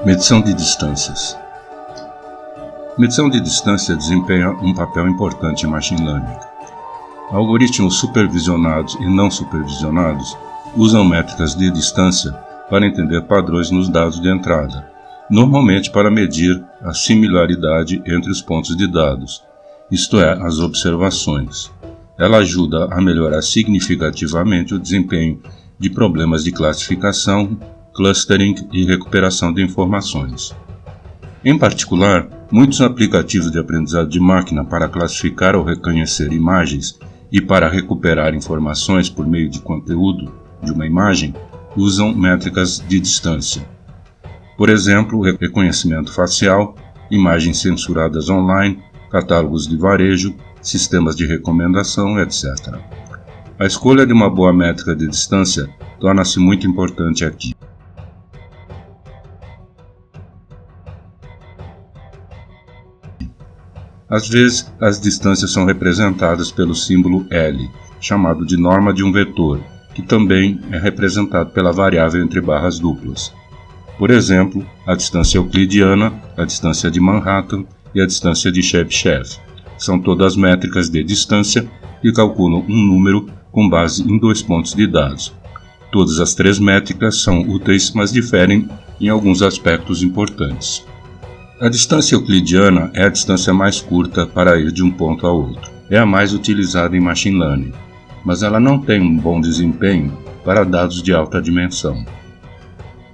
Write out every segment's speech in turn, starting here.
Medição de distâncias. Medição de distância desempenha um papel importante em Machine Learning. Algoritmos supervisionados e não supervisionados usam métricas de distância para entender padrões nos dados de entrada, normalmente para medir a similaridade entre os pontos de dados, isto é, as observações. Ela ajuda a melhorar significativamente o desempenho de problemas de classificação, clustering e recuperação de informações. Em particular, muitos aplicativos de aprendizado de máquina para classificar ou reconhecer imagens e para recuperar informações por meio de conteúdo de uma imagem usam métricas de distância. Por exemplo, reconhecimento facial, imagens censuradas online, catálogos de varejo, sistemas de recomendação, etc. A escolha de uma boa métrica de distância torna-se muito importante aqui. Às vezes, as distâncias são representadas pelo símbolo L, chamado de norma de um vetor, que também é representado pela variável entre barras duplas. Por exemplo, a distância euclidiana, a distância de Manhattan e a distância de Chebyshev. São todas métricas de distância que calculam um número com base em 2 pontos de dados. Todas as 3 métricas são úteis, mas diferem em alguns aspectos importantes. A distância euclidiana é a distância mais curta para ir de um ponto a outro. É a mais utilizada em Machine Learning, mas ela não tem um bom desempenho para dados de alta dimensão.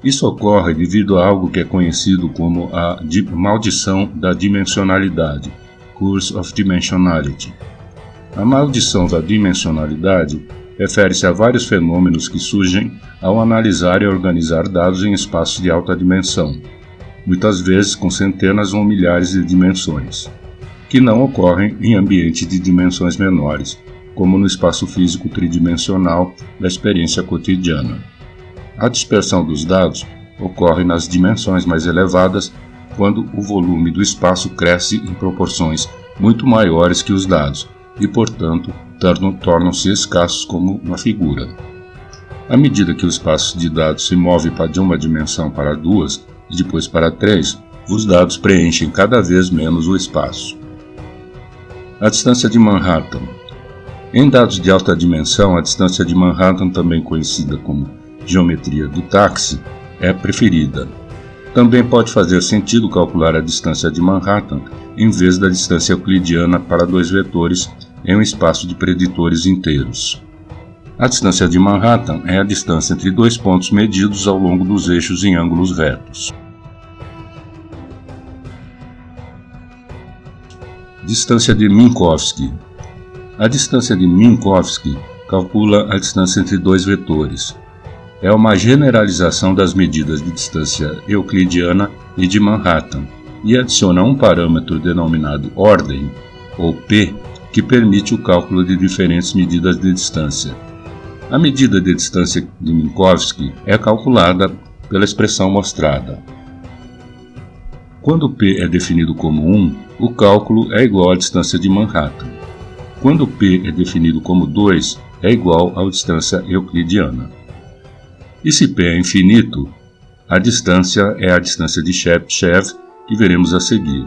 Isso ocorre devido a algo que é conhecido como a maldição da dimensionalidade, Curse of Dimensionality. A maldição da dimensionalidade refere-se a vários fenômenos que surgem ao analisar e organizar dados em espaços de alta dimensão, muitas vezes com centenas ou milhares de dimensões, que não ocorrem em ambientes de dimensões menores, como no espaço físico tridimensional da experiência cotidiana. A dispersão dos dados ocorre nas dimensões mais elevadas quando o volume do espaço cresce em proporções muito maiores que os dados e, portanto, tornam-se escassos como uma figura. À medida que o espaço de dados se move de uma dimensão para 2 e depois para 3, os dados preenchem cada vez menos o espaço. A distância de Manhattan. Em dados de alta dimensão, a distância de Manhattan, também conhecida como geometria do táxi, é preferida. Também pode fazer sentido calcular a distância de Manhattan em vez da distância euclidiana para 2 vetores em um espaço de preditores inteiros. A distância de Manhattan é a distância entre 2 pontos medidos ao longo dos eixos em ângulos retos. Distância de Minkowski. A distância de Minkowski calcula a distância entre 2 vetores. É uma generalização das medidas de distância euclidiana e de Manhattan, e adiciona um parâmetro denominado ordem, ou P, que permite o cálculo de diferentes medidas de distância. A medida de distância de Minkowski é calculada pela expressão mostrada. Quando P é definido como 1, o cálculo é igual à distância de Manhattan. Quando P é definido como 2, é igual à distância euclidiana. E se P é infinito, a distância é a distância de Chebyshev, que veremos a seguir.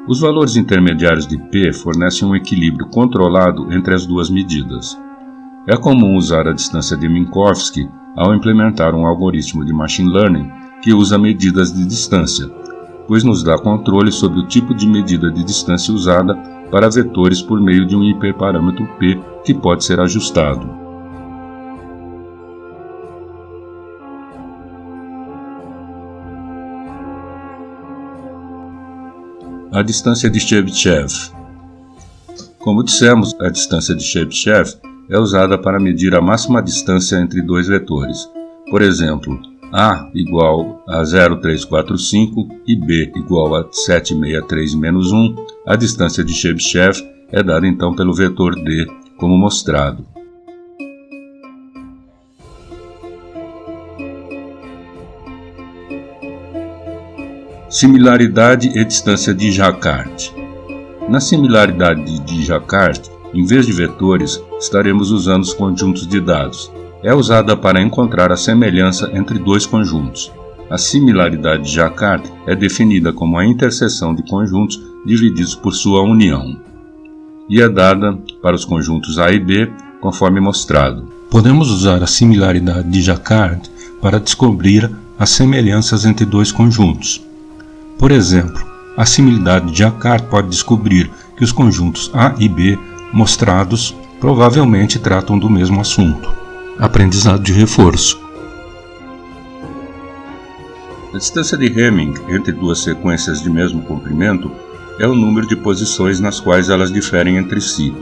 Os valores intermediários de P fornecem um equilíbrio controlado entre as 2 medidas. É comum usar a distância de Minkowski ao implementar um algoritmo de Machine Learning que usa medidas de distância, pois nos dá controle sobre o tipo de medida de distância usada para vetores por meio de um hiperparâmetro P que pode ser ajustado. A distância de Chebyshev. Como dissemos, a distância de Chebyshev é usada para medir a máxima distância entre 2 vetores. Por exemplo, A igual a 0,345 e B igual a 763 menos 1, a distância de Chebyshev é dada então pelo vetor D, como mostrado. Similaridade e distância de Jacquard. Na similaridade de Jacquard, em vez de vetores, estaremos usando os conjuntos de dados. É usada para encontrar a semelhança entre 2 conjuntos. A similaridade de Jacquard é definida como a interseção de conjuntos divididos por sua união, e é dada para os conjuntos A e B, conforme mostrado. Podemos usar a similaridade de Jacquard para descobrir as semelhanças entre dois conjuntos. Por exemplo, a similaridade de Jacquard pode descobrir que os conjuntos A e B mostrados provavelmente tratam do mesmo assunto. Aprendizado de reforço. A distância de Hamming entre duas sequências de mesmo comprimento é o número de posições nas quais elas diferem entre si.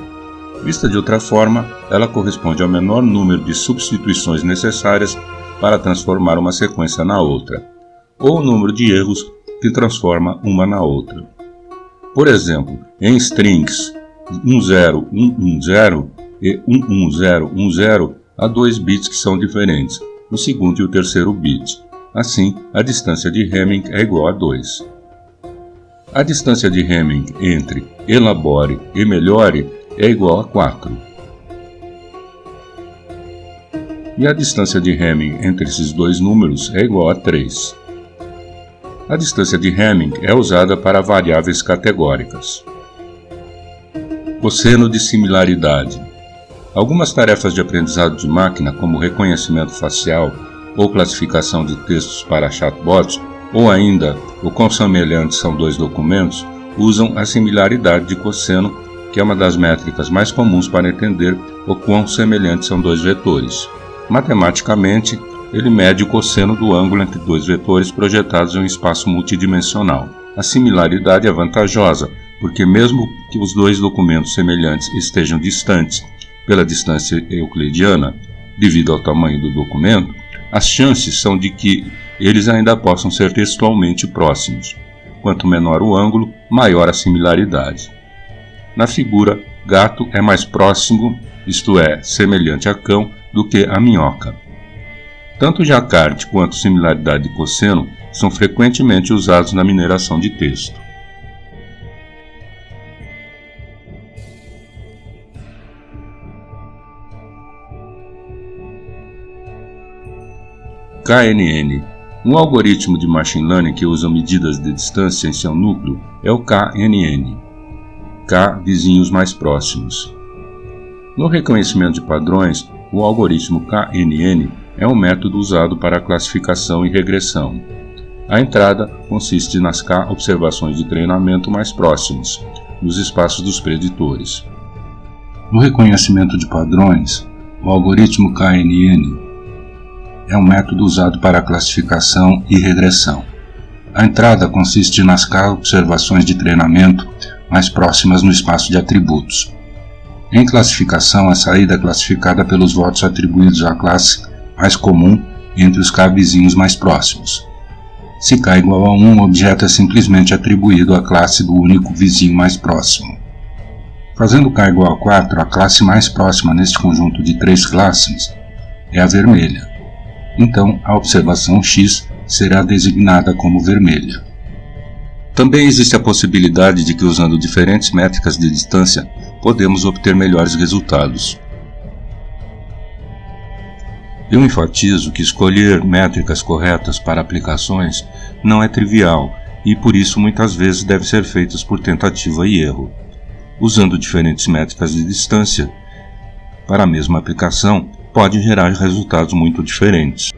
Vista de outra forma, ela corresponde ao menor número de substituições necessárias para transformar uma sequência na outra, ou o número de erros que transforma uma na outra. Por exemplo, em strings 10110 e 11010 há dois bits que são diferentes, o segundo e o terceiro bit. Assim, a distância de Hamming é igual a 2. A distância de Hamming entre elabore e melhore é igual a 4. E a distância de Hamming entre esses dois números é igual a 3. A distância de Hamming é usada para variáveis categóricas. Cosseno de similaridade. Algumas tarefas de aprendizado de máquina, como reconhecimento facial ou classificação de textos para chatbots, ou ainda o quão semelhantes são dois documentos, usam a similaridade de cosseno, que é uma das métricas mais comuns para entender o quão semelhantes são dois vetores. Matematicamente, ele mede o cosseno do ângulo entre dois vetores projetados em um espaço multidimensional. A similaridade é vantajosa, porque mesmo que os dois documentos semelhantes estejam distantes pela distância euclidiana, devido ao tamanho do documento, as chances são de que eles ainda possam ser textualmente próximos. Quanto menor o ângulo, maior a similaridade. Na figura, gato é mais próximo, isto é, semelhante a cão, do que a minhoca. Tanto Jacquard quanto similaridade de cosseno são frequentemente usados na mineração de texto. KNN. Um algoritmo de machine learning que usa medidas de distância em seu núcleo é o KNN. K vizinhos mais próximos. No reconhecimento de padrões, o algoritmo KNN é um método usado para classificação e regressão. A entrada consiste nas K observações de treinamento mais próximas, nos espaços dos preditores. No reconhecimento de padrões, o algoritmo KNN é um método usado para classificação e regressão. A entrada consiste nas K observações de treinamento mais próximas no espaço de atributos. Em classificação, a saída é classificada pelos votos atribuídos à classe mais comum entre os K vizinhos mais próximos. Se K igual a 1, o objeto é simplesmente atribuído à classe do único vizinho mais próximo. Fazendo K igual a 4, a classe mais próxima neste conjunto de três classes é a vermelha. Então, a observação X será designada como vermelha. Também existe a possibilidade de que, usando diferentes métricas de distância, podemos obter melhores resultados. Eu enfatizo que escolher métricas corretas para aplicações não é trivial e, por isso, muitas vezes deve ser feito por tentativa e erro. Usando diferentes métricas de distância para a mesma aplicação, pode gerar resultados muito diferentes.